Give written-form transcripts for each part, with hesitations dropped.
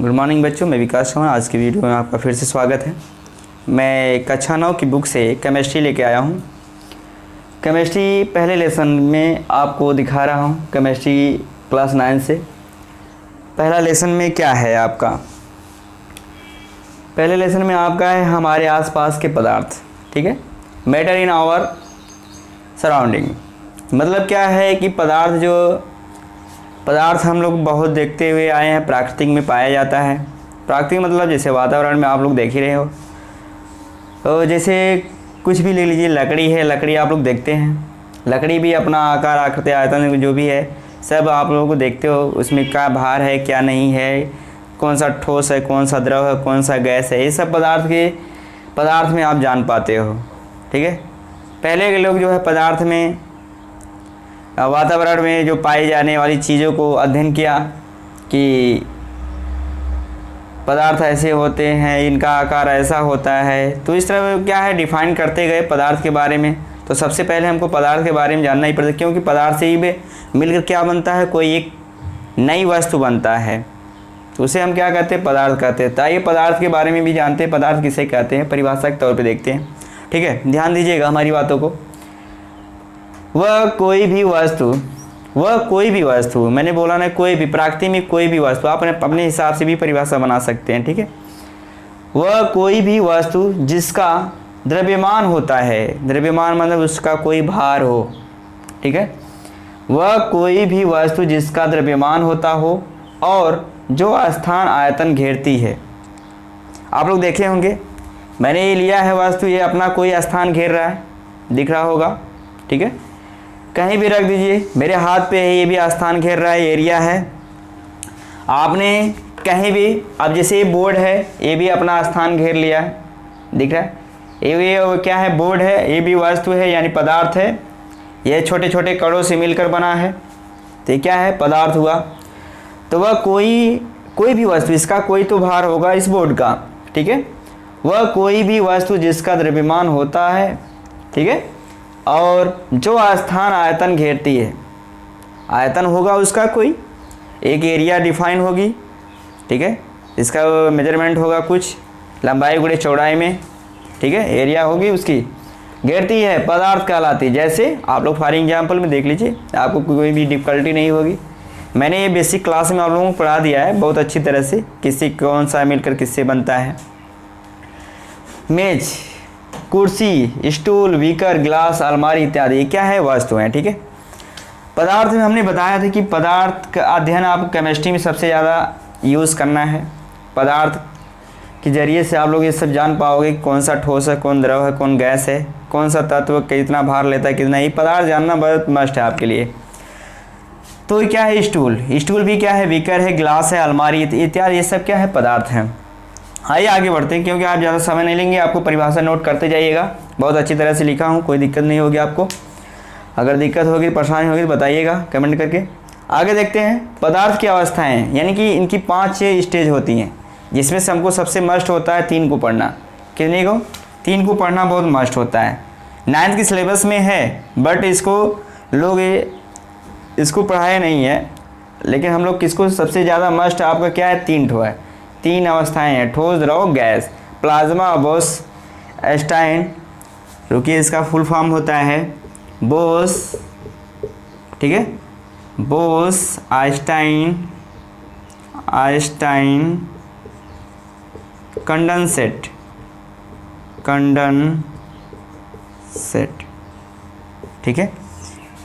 Good morning बच्चों, मैं विकास चौहान। आज की वीडियो में आपका फिर से स्वागत है। मैं कक्षा 9 की बुक से केमिस्ट्री लेके आया हूँ। केमिस्ट्री पहले लेसन में आपको दिखा रहा हूँ। केमिस्ट्री क्लास 9 से पहला लेसन में क्या है आपका? पहले लेसन में आपका है हमारे आसपास के पदार्थ। ठीक है, मैटर इन आवर सराउंडिंग। मतलब क्या है कि पदार्थ हम लोग बहुत देखते हुए आए हैं, प्राकृतिक में पाया जाता है। प्राकृतिक मतलब जैसे वातावरण में आप लोग देख ही रहे हो। तो जैसे कुछ भी ले लीजिए, लकड़ी है, लकड़ी आप लोग देखते हैं। लकड़ी भी अपना आकार, आकृति, आयतन जो भी है सब आप लोगों को देखते हो। उसमें क्या भार है, क्या नहीं है, कौन सा ठोस है, कौन सा द्रव है, कौन सा गैस है, ये सब पदार्थ में आप जान पाते हो। ठीक है, पहले के लोग जो है पदार्थ में, वातावरण में जो पाई जाने वाली चीज़ों को अध्ययन किया कि पदार्थ ऐसे होते हैं, इनका आकार ऐसा होता है। तो इस तरह क्या है, डिफाइन करते गए पदार्थ के बारे में। तो सबसे पहले हमको पदार्थ के बारे में जानना ही पड़ता है, क्योंकि पदार्थ से ही मिलकर क्या बनता है, कोई एक नई वस्तु बनता है। तो उसे हम क्या कहते हैं, पदार्थ कहते हैं। ताकि पदार्थ के बारे में भी जानते हैं, पदार्थ किसे कहते हैं, परिभाषा के तौर पर देखते हैं। ठीक है, ध्यान दीजिएगा हमारी बातों को। वह कोई भी वस्तु, मैंने बोला ना, कोई भी, प्रकृति में कोई भी वस्तु, आप अपने हिसाब से भी परिभाषा बना सकते हैं। ठीक है, वह कोई भी वस्तु जिसका द्रव्यमान होता है, द्रव्यमान मतलब उसका कोई भार हो। ठीक है, वह कोई भी वस्तु जिसका द्रव्यमान होता हो और जो स्थान आयतन घेरती है। आप लोग देखे होंगे, मैंने ये लिया है वस्तु, ये अपना कोई स्थान घेर रहा है, दिख रहा होगा। ठीक है, कहीं भी रख दीजिए, मेरे हाथ पे है, ये भी स्थान घेर रहा है, एरिया है। आपने कहीं भी, अब जैसे ये बोर्ड है, ये भी अपना स्थान घेर लिया है, दिख रहा है। ये क्या है, बोर्ड है, ये भी वस्तु है यानी पदार्थ है। ये छोटे छोटे कणों से मिलकर बना है, तो ये क्या है, पदार्थ हुआ। तो वह कोई भी वस्तु, इसका कोई तो भार होगा इस बोर्ड का। ठीक है, वह कोई भी वस्तु जिसका द्रव्यमान होता है, ठीक है, और जो स्थान आयतन घेरती है। आयतन होगा उसका कोई एक, एरिया डिफाइन होगी। ठीक है, इसका मेजरमेंट होगा कुछ लंबाई गुणे चौड़ाई में। ठीक है, एरिया होगी उसकी, घेरती है, पदार्थ कहलाती है। जैसे आप लोग फॉर एग्जाम्पल में देख लीजिए, आपको कोई भी डिफ़िकल्टी नहीं होगी। मैंने ये बेसिक क्लास में आप लोगों को पढ़ा दिया है बहुत अच्छी तरह से, किससे कौन सा मिलकर किससे बनता है। मेज, कुर्सी, स्टूल, बीकर, ग्लास, अलमारी इत्यादि, ये क्या है, वस्तु हैं। ठीक है, पदार्थ में हमने बताया था कि पदार्थ का अध्ययन आपको केमिस्ट्री में सबसे ज़्यादा यूज़ करना है। पदार्थ के जरिए से आप लोग ये सब जान पाओगे कि कौन सा ठोस है, कौन द्रव है, कौन गैस है, कौन सा तत्व कितना भार लेता है, कितना। ये पदार्थ जानना बहुत मस्ट है आपके लिए। तो क्या है, स्टूल भी क्या है, बीकर है, ग्लास है, अलमारी इत्यादि, ये सब क्या है, पदार्थ हैं। आइए आगे बढ़ते हैं, क्योंकि आप ज़्यादा समय नहीं लेंगे, आपको परिभाषा नोट करते जाइएगा। बहुत अच्छी तरह से लिखा हूँ, कोई दिक्कत नहीं होगी आपको। अगर दिक्कत होगी, परेशानी होगी तो बताइएगा कमेंट करके। आगे देखते हैं पदार्थ की अवस्थाएं, यानी कि इनकी 5 स्टेज होती हैं, जिसमें से हमको सबसे मस्ट होता है 3 को पढ़ना। कितने को? 3 को पढ़ना बहुत मस्ट होता है। 9th की सिलेबस में है, बट इसको पढ़ाया नहीं है। लेकिन हम लोग किसको सबसे ज़्यादा मस्ट आपका क्या है, 3 ठो है। 3 अवस्थाएं हैं, ठोस, द्रव, गैस। प्लाज्मा, बोस, आइंस्टाइन, रुकिए, इसका फुल फॉर्म होता है बोस। ठीक है, बोस, आइंस्टाइन कंडेंसेट। ठीक है,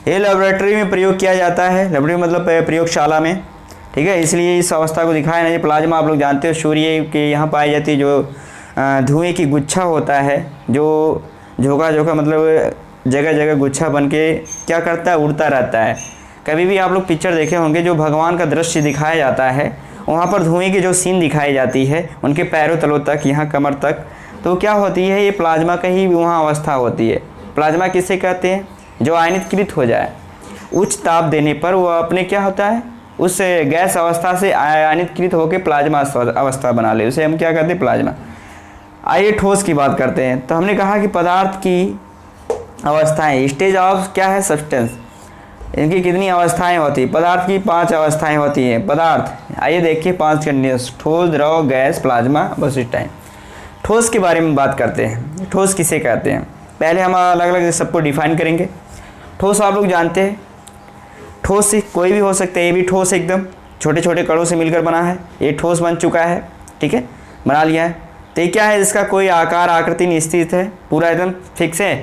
ये लेबोरेटरी में प्रयोग किया जाता है। लेबोरेटरी मतलब प्रयोगशाला में। ठीक है, इसलिए इस अवस्था को दिखाया नहीं। प्लाज्मा आप लोग जानते हो, सूर्य के यहाँ पाई जाती है, जो धुएं की गुच्छा होता है, जो झोंका मतलब जगह जगह गुच्छा बन के क्या करता है, उड़ता रहता है। कभी भी आप लोग पिक्चर देखे होंगे, जो भगवान का दृश्य दिखाया जाता है, वहाँ पर धुएं की जो सीन दिखाई जाती है, उनके पैरों तलों तक, यहाँ कमर तक, तो क्या होती है, ये प्लाज्मा का ही वहाँ अवस्था होती है। प्लाज्मा किसे कहते हैं, जो आयनिकृत हो जाए। उच्च ताप देने पर वो अपने क्या होता है, उस गैस अवस्था से आयनिकृत होकर प्लाज्मा अवस्था बना ले, उसे हम क्या कहते हैं, प्लाज्मा। आइए ठोस की बात करते हैं। तो हमने कहा कि पदार्थ की अवस्थाएं, स्टेज ऑफ क्या है, सब्सटेंस। इनकी कितनी अवस्थाएं होती हैं, पदार्थ की 5 अवस्थाएं होती हैं। पदार्थ आइए देखिए 5 कंडीशन, ठोस, द्रव, गैस, प्लाज्मा, अवशिष्टाएं। ठोस के बारे में बात करते हैं। ठोस किसे कहते हैं, पहले हम अलग अलग सबको डिफाइन करेंगे। ठोस आप लोग जानते हैं, ठोस से कोई भी हो सकता है। ये भी ठोस एकदम छोटे छोटे कणों से मिलकर बना है, ये ठोस बन चुका है, ठीक है, बना लिया है। तो ये क्या है, इसका कोई आकार आकृति निश्चित है, पूरा एकदम फिक्स है,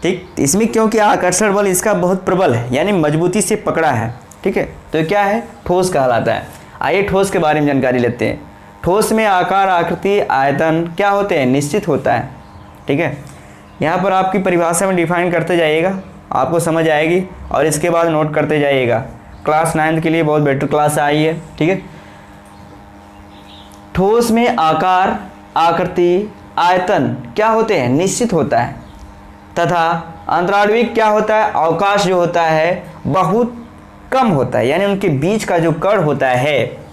ठीक। इसमें क्योंकि आकर्षण बल इसका बहुत प्रबल है, यानी मजबूती से पकड़ा है, ठीक है, तो ये क्या है, ठोस कहलाता है। आइए ठोस के बारे में जानकारी लेते हैं। ठोस में आकार आकृति आयतन क्या होते हैं, निश्चित होता है, ठीक है। यहाँ पर आपकी परिभाषा में डिफाइन करते जाइएगा, आपको समझ आएगी, और इसके बाद नोट करते जाइएगा। क्लास 9 के लिए बहुत बेटर क्लास आई है, ठीक है। ठोस में आकार आकृति आयतन क्या होते हैं, निश्चित होता है, तथा अंतराण्विक क्या होता है, अवकाश जो होता है बहुत कम होता है, यानी उनके बीच का जो कण होता है,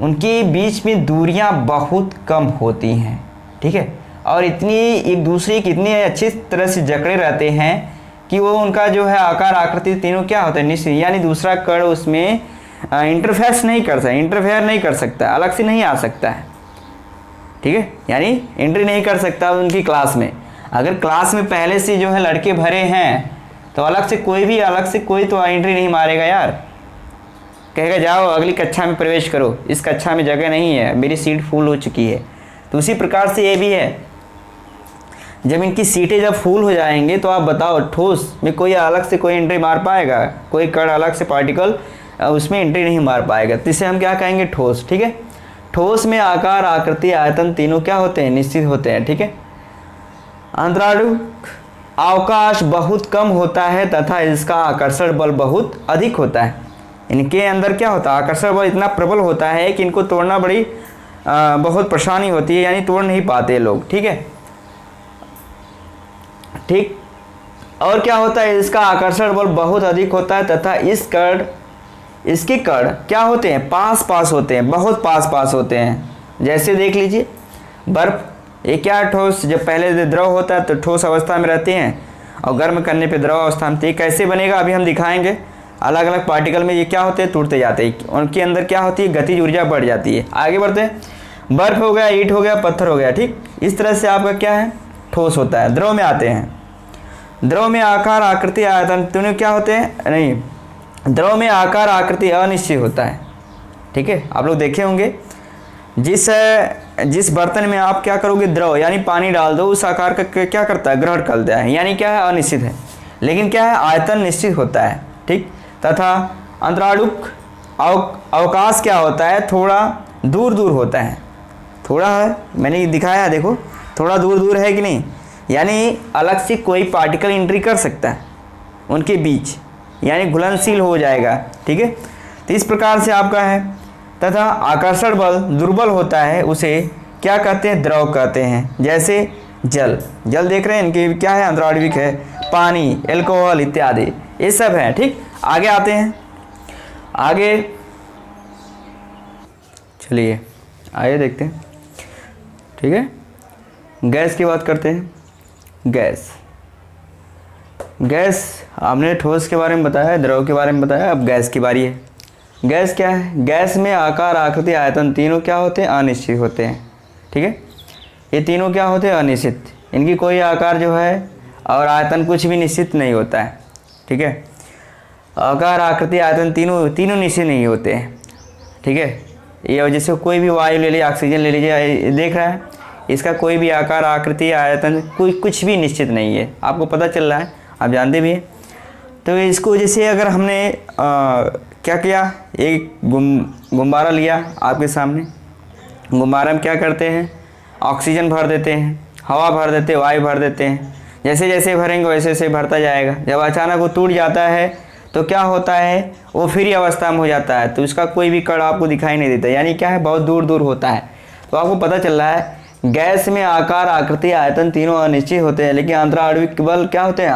उनके बीच में दूरियां बहुत कम होती हैं, ठीक है, और इतनी एक दूसरे की इतनी अच्छी तरह से जकड़े रहते हैं कि वो उनका जो है आकार आकृति तीनों क्या होता है, निश्चित, यानी दूसरा कण उसमें इंटरफेयर नहीं कर सकता, अलग से नहीं आ सकता है, ठीक है, यानी एंट्री नहीं कर सकता उनकी क्लास में। अगर क्लास में पहले से जो है लड़के भरे हैं तो अलग से कोई तो एंट्री नहीं मारेगा यार, कहेगा जाओ अगली कक्षा में प्रवेश करो, इस कक्षा में जगह नहीं है, मेरी सीट फुल हो चुकी है। तो उसी प्रकार से ये भी है, जब इनकी सीटें जब फुल हो जाएंगे तो आप बताओ ठोस में कोई अलग से कोई एंट्री मार पाएगा, कोई कण अलग से पार्टिकल उसमें एंट्री नहीं मार पाएगा, तो इसे हम क्या कहेंगे, ठोस, ठीक है। ठोस में आकार आकृति आयतन तीनों क्या होते हैं, निश्चित होते हैं, ठीक है। अंतराणुक अवकाश बहुत कम होता है तथा इसका आकर्षण बल बहुत अधिक होता है। इनके अंदर क्या होता है, आकर्षण बल इतना प्रबल होता है कि इनको तोड़ना बड़ी बहुत परेशानी होती है, यानी तोड़ नहीं पाते लोग, ठीक है, ठीक। और क्या होता है, इसका आकर्षण बल बहुत अधिक होता है तथा इसके कण क्या होते हैं, पास होते हैं, बहुत पास होते हैं। जैसे देख लीजिए बर्फ, ये क्या ठोस, जब पहले द्रव होता है तो ठोस अवस्था में रहते हैं, और गर्म करने पे द्रव अवस्था में। तो ये कैसे बनेगा अभी हम दिखाएंगे। अलग अलग पार्टिकल में ये क्या होते हैं, टूटते जाते हैं, उनके अंदर क्या होती है, गतिज ऊर्जा बढ़ जाती है। आगे बढ़ते हैं, बर्फ हो गया, ईंट हो गया, पत्थर हो गया, ठीक। इस तरह से आपका क्या है, ठोस होता है। द्रव में आते हैं, द्रव में आकार आकृति आयतन तीनों क्या होते हैं, नहीं, द्रव में आकार आकृति अनिश्चित होता है, ठीक है। आप लोग देखे होंगे जिस बर्तन में आप क्या करोगे, द्रव यानी पानी डाल दो, उस आकार का क्या करता है, ग्रहण करता है, यानी क्या है, अनिश्चित है। लेकिन क्या है, आयतन निश्चित होता है, ठीक। तथा अंतराणुक अवकाश क्या होता है, थोड़ा दूर होता है, थोड़ा है, मैंने दिखाया देखो, थोड़ा दूर है कि नहीं, यानी अलग से कोई पार्टिकल एंट्री कर सकता है उनके बीच, यानी घुलनशील हो जाएगा, ठीक है। तो इस प्रकार से आपका है। तथा आकर्षण बल दुर्बल होता है, उसे क्या कहते हैं, द्रव कहते हैं। जैसे जल देख रहे हैं, इनके क्या है, अंतराण्विक है, पानी, एल्कोहल इत्यादि ये सब है, ठीक। आगे आते हैं, आगे चलिए आइए देखते हैं, ठीक है। गैस की बात करते हैं। गैस आपने ठोस के बारे में बताया, द्रव के बारे में बताया, अब गैस की बारी है। गैस क्या है, गैस में आकार आकृति आयतन तीनों क्या होते हैं, अनिश्चित होते हैं, ठीक है। ये तीनों क्या होते हैं, अनिश्चित, इनकी कोई आकार जो है और आयतन कुछ भी निश्चित नहीं होता है, ठीक है। आकार आकृति आयतन तीनों निश्चित नहीं होते हैं, ठीक है। ये जैसे कोई भी वायु ले लीजिए, ऑक्सीजन ले लीजिए, देख रहा है, इसका कोई भी आकार आकृति आयतन कुछ भी निश्चित नहीं है, आपको पता चल रहा है, आप जानते भी हैं। तो इसको जैसे अगर हमने क्या किया, एक गुब्बारा लिया आपके सामने, गुब्बारा में क्या करते हैं, ऑक्सीजन भर देते हैं, हवा भर देते हैं, वायु भर देते हैं, जैसे जैसे भरेंगे वैसे वैसे भरता जाएगा। जब अचानक वो टूट जाता है तो क्या होता है, वो फ्री अवस्था में हो जाता है, तो इसका कोई भी कण आपको दिखाई नहीं देता, यानी क्या है, बहुत दूर होता है। तो आपको पता चल रहा है गैस में आकार आकृति आयतन तीनों अनिश्चित होते हैं, लेकिन अंतराण्विक बल क्या होते हैं,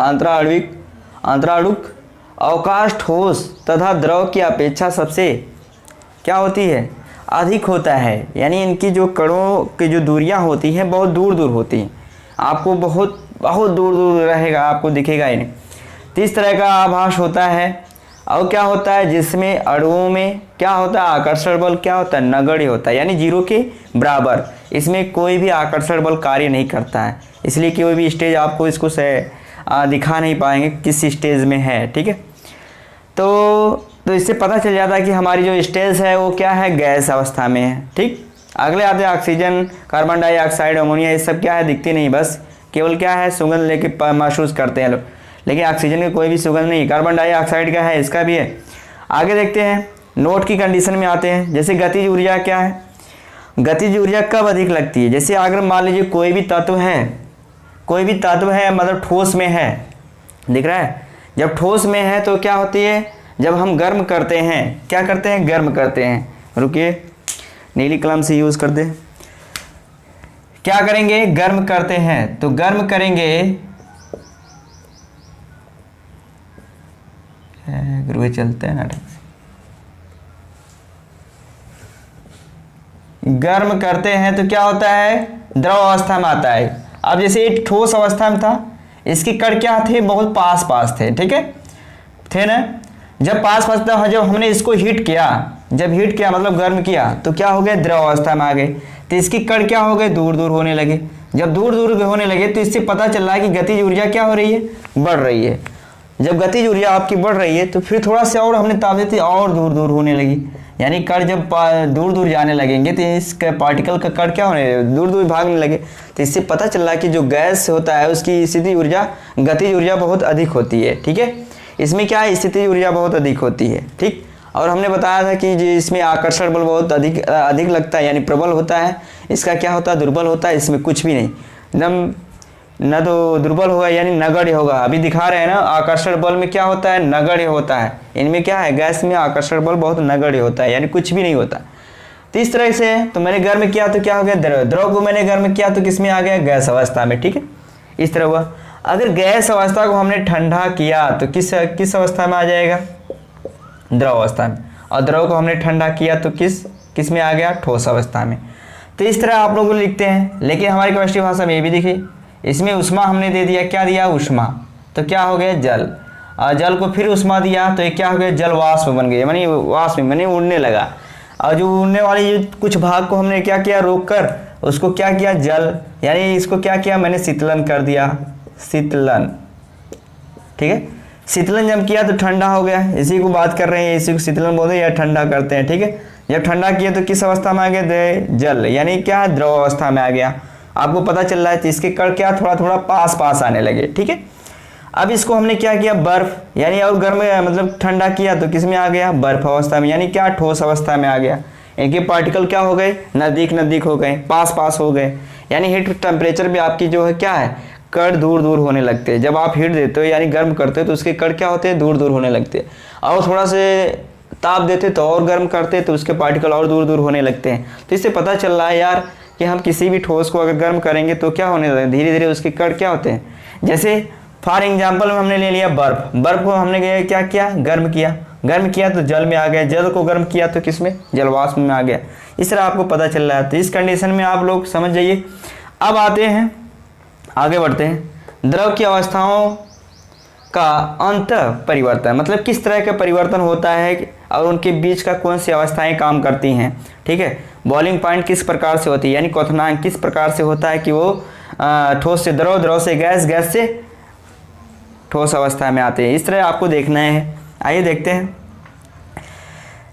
अंतराणुक अवकाश ठोस तथा द्रव की अपेक्षा सबसे क्या होती है, अधिक होता है, यानी इनकी जो कणों की जो दूरियां होती हैं बहुत दूर होती हैं, आपको बहुत दूर रहेगा, आपको दिखेगा ही नहीं। तो इस तरह का आभास होता है और क्या होता है, जिसमें अणुओं में क्या होता है, आकर्षण बल क्या होता है, नगण्य होता है, यानी जीरो के बराबर। इसमें कोई भी आकर्षण बल कार्य नहीं करता है, इसलिए कोई भी स्टेज आपको इसको दिखा नहीं पाएंगे किस स्टेज में है। ठीक है, तो इससे पता चल जाता है कि हमारी जो स्टेज है वो क्या है, गैस अवस्था में है। ठीक, अगले आते हैं ऑक्सीजन, कार्बन डाइऑक्साइड, अमोनिया, ये सब क्या है, दिखती नहीं, बस केवल क्या है, सुगंध लेके महसूस करते हैं लोग, लेकिन ऑक्सीजन का कोई भी सुगंध नहीं, कार्बन डाइऑक्साइड का है, इसका भी है। आगे देखते हैं, नोट की कंडीशन में आते हैं। जैसे गतिज ऊर्जा क्या है, गतिज ऊर्जा कब अधिक लगती है, जैसे अगर मान लीजिए कोई भी तत्व है मतलब ठोस में है, दिख रहा है, जब ठोस में है तो क्या होती है, जब हम गर्म करते हैं, क्या करते हैं, गर्म करते हैं, रुकिए नीली कलम से यूज़ कर दे, क्या करेंगे, गर्म करते हैं, तो गर्म करेंगे, गुरुए चलते हैं नाटक से, गर्म करते हैं तो क्या होता है, द्रव अवस्था में आता है। अब जैसे ये ठोस अवस्था में था, इसके कण क्या थे, बहुत पास पास थे, ठीक है, थे ना, जब पास पास था, जब हमने इसको हीट किया, जब हीट किया मतलब गर्म किया, तो क्या हो गया, द्रव अवस्था में आ गए, तो इसकी कण क्या हो गए, दूर दूर होने लगे। जब दूर दूर होने लगे तो इससे पता चल रहा है कि गतिज ऊर्जा क्या हो रही है, बढ़ रही है। जब गतिज ऊर्जा आपकी बढ़ रही है तो फिर थोड़ा सा और हमने ताप दी थी, और दूर दूर होने लगी, यानी कण जब दूर दूर जाने लगेंगे तो इस पार्टिकल का कण क्या होने, दूर दूर भागने लगे। तो इससे पता चल रहा है कि जो गैस होता है उसकी स्थिति ऊर्जा, गतिज ऊर्जा बहुत अधिक होती है। ठीक है, इसमें क्या है, स्थिति ऊर्जा बहुत अधिक होती है। ठीक, और हमने बताया था कि जो इसमें आकर्षण बल बहुत अधिक लगता है, यानी प्रबल होता है, इसका क्या होता है, दुर्बल होता है, इसमें कुछ भी नहीं, एकदम न तो दुर्बल होगा यानी नगण्य होगा। अभी दिखा रहे हैं ना, आकर्षण बल में क्या होता है, नगण्य होता है, इनमें क्या है, गैस में आकर्षण बल बहुत नगण्य होता है, यानी कुछ भी नहीं होता। तो इस तरह से, तो मैंने गर्म किया तो क्या हो गया, द्रव, द्रव को मैंने गर्म किया तो किस में आ गया, गैस अवस्था में। ठीक है, इस तरह हुआ। अगर गैस अवस्था को हमने ठंडा किया तो किस अवस्था में आ जाएगा, द्रव अवस्था में, और द्रव को हमने ठंडा किया तो किस में आ गया, ठोस अवस्था में। तो इस तरह आप लोग लिखते हैं, लेकिन हमारी केमिस्ट्री भाषा में ये भी दिखे, इसमें उष्मा हमने दे दिया, क्या दिया, उष्मा, तो क्या हो गया, जल, और जल को फिर उष्मा दिया तो ये क्या हो गया, जल वाष्प बन गया, मानी वाष्प मानी उड़ने लगा। और जो उड़ने वाली कुछ भाग को हमने क्या किया, रोक कर उसको क्या किया, जल, यानी इसको क्या किया, मैंने शीतलन कर दिया, शीतलन। ठीक है, शीतलन जब किया तो ठंडा हो गया, इसी को बात कर रहे हैं, इसी को शीतलन बोलते हैं या ठंडा करते हैं। ठीक है, जब ठंडा किया तो किस अवस्था में आ गया, जल, यानी क्या, द्रव अवस्था में आ गया। आपको पता चल रहा है, तो इसके कण क्या थोड़ा थोड़ा पास पास आने लगे। ठीक है, अब इसको हमने क्या किया, बर्फ, यानी और गर्म मतलब ठंडा किया तो किस में आ गया, बर्फ अवस्था में, यानी क्या, ठोस अवस्था में आ गया। इनके पार्टिकल क्या हो गए, नज़दीक नज़दीक हो गए, पास पास हो गए, यानी हीट टेम्परेचर भी आपकी जो है क्या है, कण दूर दूर होने लगते हैं। जब आप हीट देते हो यानी गर्म करते हो तो उसके कण क्या होते हैं, दूर दूर होने लगते हैं, और थोड़ा से ताप देते तो और गर्म करते तो उसके पार्टिकल और दूर दूर होने लगते हैं। तो इससे पता चल रहा है यार कि हम किसी भी ठोस को अगर गर्म करेंगे तो क्या होने लगेगा, धीरे धीरे उसके कण क्या होते हैं। जैसे फॉर एग्जाम्पल में हमने ले लिया बर्फ, बर्फ को हमने क्या किया, गर्म किया तो जल में आ गया, जल को गर्म किया तो किस में, जलवाष्प में आ गया। इस तरह आपको पता चल रहा है। तो इस कंडीशन में आप लोग समझ जाइए। अब आते हैं, आगे बढ़ते हैं, द्रव की अवस्थाओं का अंत परिवर्तन, मतलब किस तरह का परिवर्तन होता है और उनके बीच का कौन सी अवस्थाएं काम करती हैं। ठीक है, बॉइलिंग पॉइंट किस प्रकार से होती है, यानी क्वथनांक किस प्रकार से होता है कि वो ठोस से द्रव, द्रव से गैस, गैस से ठोस अवस्था में आते हैं। इस तरह आपको देखना है। आइए देखते हैं,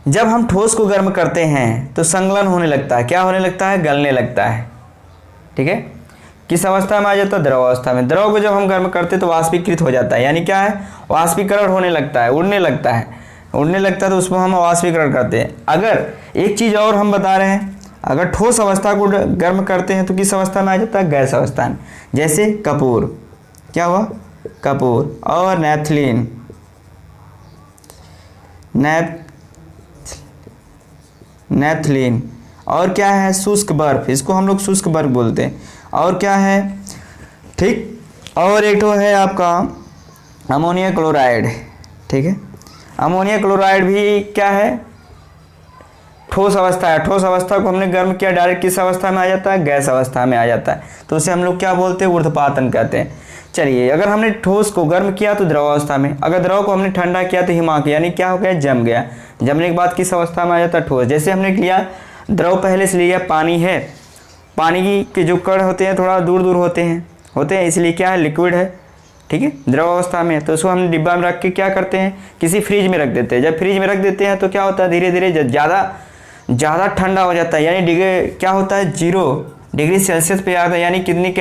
जब हम ठोस को गर्म करते हैं तो संगलन होने लगता है, क्या होने लगता है, गलने लगता है। ठीक है, किस अवस्था में आ जाता है, द्रव अवस्था में। द्रव को जब हम गर्म करते हैं तो वाष्पीकृत हो जाता है, यानी क्या है, वाष्पीकरण होने लगता है, उड़ने लगता है तो उसमें हम वाष्पीकरण करते हैं। अगर एक चीज़ और हम बता रहे हैं, अगर ठोस अवस्था को गर्म करते हैं तो किस अवस्था में आ जाता है, गैस अवस्था में। जैसे कपूर, क्या हुआ, कपूर, और नैपथलीन, नैपथलीन, और क्या है, शुष्क बर्फ, इसको हम लोग शुष्क बर्फ बोलते हैं। और क्या है, ठीक, और एक तो है आपका अमोनिया क्लोराइड। ठीक है, अमोनिया क्लोराइड भी क्या है, ठोस अवस्था है। ठोस अवस्था को हमने गर्म किया, डायरेक्ट किस अवस्था में आ जाता है, गैस अवस्था में आ जाता है। तो उसे हम लोग क्या बोलते हैं, ऊर्ध्वपातन कहते हैं। चलिए, अगर हमने ठोस को गर्म किया तो द्रव अवस्था में, अगर द्रव को हमने ठंडा किया तो हिमांक, यानी क्या हो गया, जम गया। जमने के बाद किस अवस्था में आ जाता है, ठोस। जैसे हमने लिया द्रव, पहले से लिया पानी है, पानी के जो कण होते हैं थोड़ा दूर दूर होते हैं, इसलिए क्या है, लिक्विड है, ठीक है, द्रव अवस्था में। तो उसको हम डिब्बा में रख के क्या करते हैं, किसी फ्रिज में रख देते हैं। जब फ्रिज में रख देते हैं तो क्या होता है, धीरे धीरे ज़्यादा ठंडा हो जाता है, यानी डिग्री क्या होता है, 0 डिग्री सेल्सियस पे आता है, यानी कितनी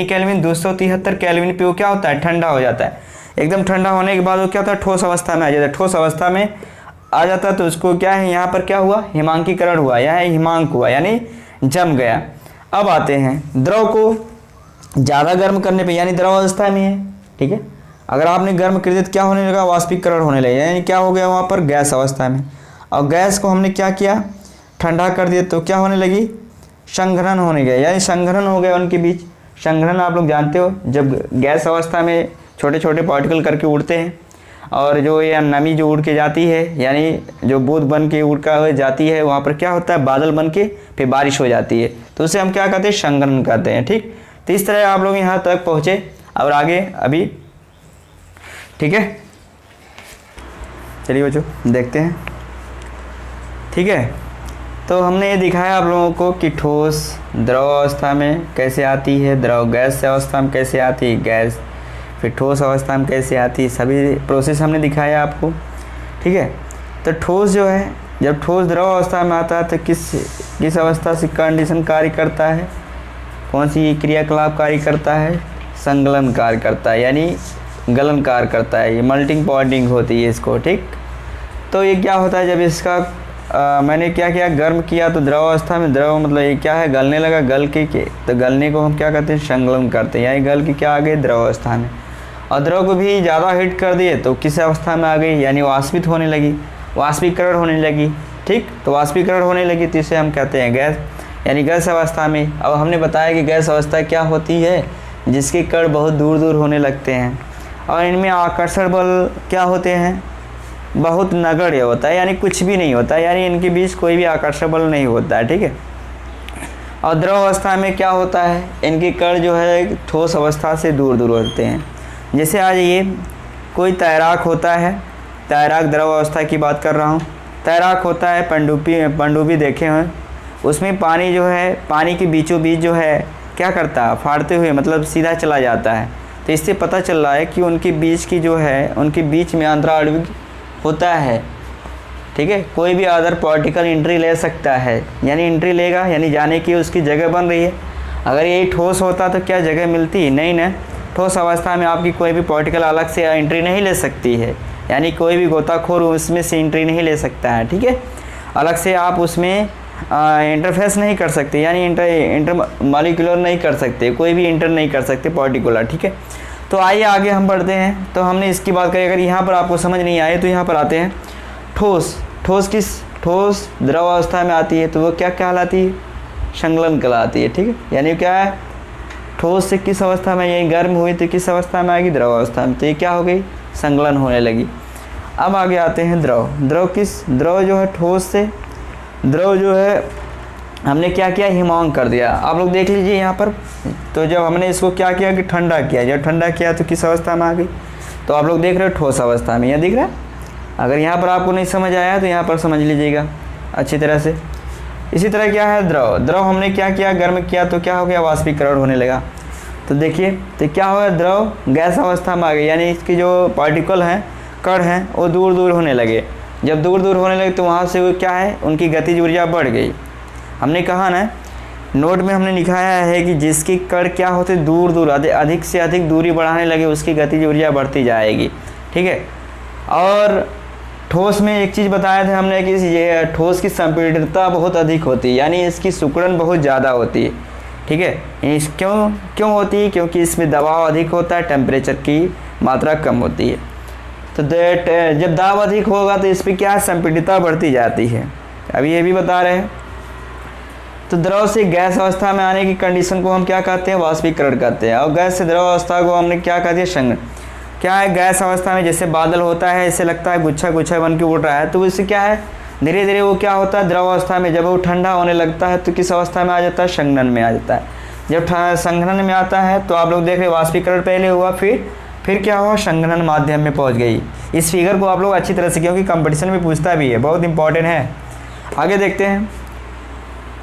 केल्विन 273 केल्विन पे वो क्या होता है, ठंडा हो जाता है। एकदम ठंडा होने के बाद वो क्या होता है, ठोस अवस्था में आ जाता है। ठोस अवस्था में आ जाता है तो उसको क्या है, यहाँ पर क्या हुआ, हिमांकीकरण हुआ, यहाँ हिमांक हुआ, यानी जम गया। अब आते हैं द्रव को ज़्यादा गर्म करने पे, यानी द्रव अवस्था में है, ठीक है। अगर आपने गर्म कर दिया तो क्या होने लगा, वाष्पीकरण होने लगा, यानी क्या हो गया वहाँ पर, गैस अवस्था में। और गैस को हमने क्या किया, ठंडा कर दिया तो क्या होने लगी, संघनन होने गया, यानी संघनन हो गया उनके बीच। संघनन आप लोग जानते हो, जब गैस अवस्था में छोटे छोटे पार्टिकल करके उड़ते हैं और जो ये नमी जो उड़ के जाती है, यानी जो बूंद बन के उड़ कर जाती है, वहाँ पर क्या होता है, बादल बन के फिर बारिश हो जाती है, तो उसे हम क्या कहते हैं, संघनन कहते हैं, ठीक। तो इस तरह आप लोग यहाँ तक पहुँचे और आगे अभी, ठीक है। चलिए बच्चों देखते हैं, ठीक है। तो हमने ये दिखाया आप लोगों को कि ठोस द्रव अवस्था में कैसे आती है, द्रव गैस अवस्था में कैसे आती है, गैस फिर ठोस अवस्था में कैसे आती है, सभी प्रोसेस हमने दिखाया आपको, ठीक है। तो ठोस जो है, जब ठोस द्रव अवस्था में आता है तो किस अवस्था से कंडीशन कार्य करता है, कौन सी क्रियाकलाप कार्य करता है, संगलन कार्य करता है, यानी गलन कार्य करता है, ये मेल्टिंग पॉइंटिंग होती है इसको, ठीक। तो ये क्या होता है, जब इसका मैंने क्या किया, गर्म किया तो द्रव अवस्था में, द्रव मतलब ये क्या है, गलने लगा, गल के तो गलने को हम क्या कहते हैं, संगलन करते हैं, यानी गल के क्या आ गए, द्रव अवस्था में। और द्रव को भी ज़्यादा हीट कर दिए तो किस अवस्था में आ गई, यानी वाष्पित होने लगी, वाष्पीकरण होने लगी, ठीक। तो वाष्पीकरण होने लगी तो इसे हम कहते हैं गैस, यानी गैस अवस्था में। अब हमने बताया कि गैस अवस्था क्या होती है, जिसके कण बहुत दूर दूर होने लगते हैं और इनमें आकर्षण बल क्या होते हैं, बहुत नगण्य होता है, यानी कुछ भी नहीं होता है, यानी इनके बीच कोई भी आकर्षण बल नहीं होता है, ठीक है। और द्रव अवस्था में क्या होता है, इनके कण जो है ठोस अवस्था से दूर दूर होते हैं। जैसे आज ये कोई तैराक होता है, तैराक द्रव अवस्था की बात कर रहा हूँ, तैराक होता है, पनडुब्बी देखे हैं, उसमें पानी जो है, पानी के बीचों बीच जो है क्या करता है, फाड़ते हुए मतलब सीधा चला जाता है। तो इससे पता चल रहा है कि उनके बीच की जो है, उनके बीच में अंतराणु होता है, ठीक है। कोई भी अदर पार्टिकल एंट्री ले सकता है, यानी एंट्री लेगा, यानी जाने की उसकी जगह बन रही है। अगर यही ठोस होता तो क्या जगह मिलती, नहीं ना। ठोस अवस्था में आपकी कोई भी पार्टिकल अलग से एंट्री नहीं ले सकती है, यानी कोई भी गोताखोर उसमें से एंट्री नहीं ले सकता है, ठीक है। अलग से आप उसमें इंटरफेस नहीं कर सकते, यानी इंटर मॉलिक्यूलर नहीं कर सकते, कोई भी इंटर नहीं कर सकते पार्टिकुलर, ठीक है। तो आइए आगे हम बढ़ते हैं। तो हमने इसकी बात करी, अगर यहाँ पर आपको समझ नहीं आए तो यहाँ पर आते हैं। ठोस द्रव अवस्था में आती है तो वो क्या कहलाती है, संगलन कहलाती है, ठीक है। यानी क्या है, ठोस से किस अवस्था में, यही गर्म हुई तो किस अवस्था में आएगी, द्रव अवस्था में, तो ये क्या हो गई, संगलन होने लगी। अब आगे आते हैं द्रव जो है ठोस से, द्रव जो है हमने क्या किया, हिमांक कर दिया। आप लोग देख लीजिए यहाँ पर, तो जब हमने इसको क्या किया कि ठंडा किया, जब ठंडा किया तो किस अवस्था में आ गई, तो आप लोग देख रहे हो ठोस अवस्था में, यह दिख रहा है। अगर यहाँ पर आपको नहीं समझ आया तो यहाँ पर समझ लीजिएगा अच्छी तरह से। इसी तरह क्या है, द्रव हमने क्या किया, गर्म किया तो क्या हो गया, वाष्पीकरण होने लगा। तो देखिए तो क्या हो गया, द्रव गैस अवस्था में आ गई, यानी इसकी जो पार्टिकल हैं, कण हैं, वो दूर दूर होने लगे। जब दूर दूर होने लगे तो वहाँ से वो क्या है, उनकी गतिज ऊर्जा बढ़ गई। हमने कहा ना, नोट में हमने लिखाया है कि जिसकी कण क्या होते, दूर दूर अधिक से अधिक दूरी बढ़ाने लगे, उसकी गतिज ऊर्जा बढ़ती जाएगी, ठीक है। और ठोस में एक चीज़ बताया था हमने कि ये ठोस की संपीड़ितता बहुत अधिक होती है, यानी इसकी सिकुड़न बहुत ज़्यादा होती है, ठीक है। इस क्यों होती है, क्योंकि इसमें दबाव अधिक होता है, टेम्परेचर की मात्रा कम होती है। तो जब दाब अधिक होगा तो इस पर क्या है, संपीड़ितता बढ़ती जाती है। अभी ये भी बता रहे हैं। तो द्रव से गैस अवस्था में आने की कंडीशन को हम क्या कहते हैं, वाष्पीकरण कहते हैं। और गैस से द्रव अवस्था को हमने क्या कहते हैं, संघनन। क्या है, गैस अवस्था में जैसे बादल होता है, ऐसे लगता है गुच्छा गुच्छा बन के उड़ रहा है, तो इससे क्या है, धीरे धीरे वो क्या होता है, द्रव अवस्था में जब वो ठंडा होने लगता है तो किस अवस्था में आ जाता है, संघनन में आ जाता है। जब संघनन में आता है तो आप लोग देख रहे वाष्पीकरण पहले हुआ, फिर क्या हुआ, संघनन माध्यम में पहुंच गई। इस फिगर को आप लोग अच्छी तरह से, क्योंकि कंपटीशन में पूछता भी है, बहुत इंपॉर्टेंट है। आगे देखते हैं,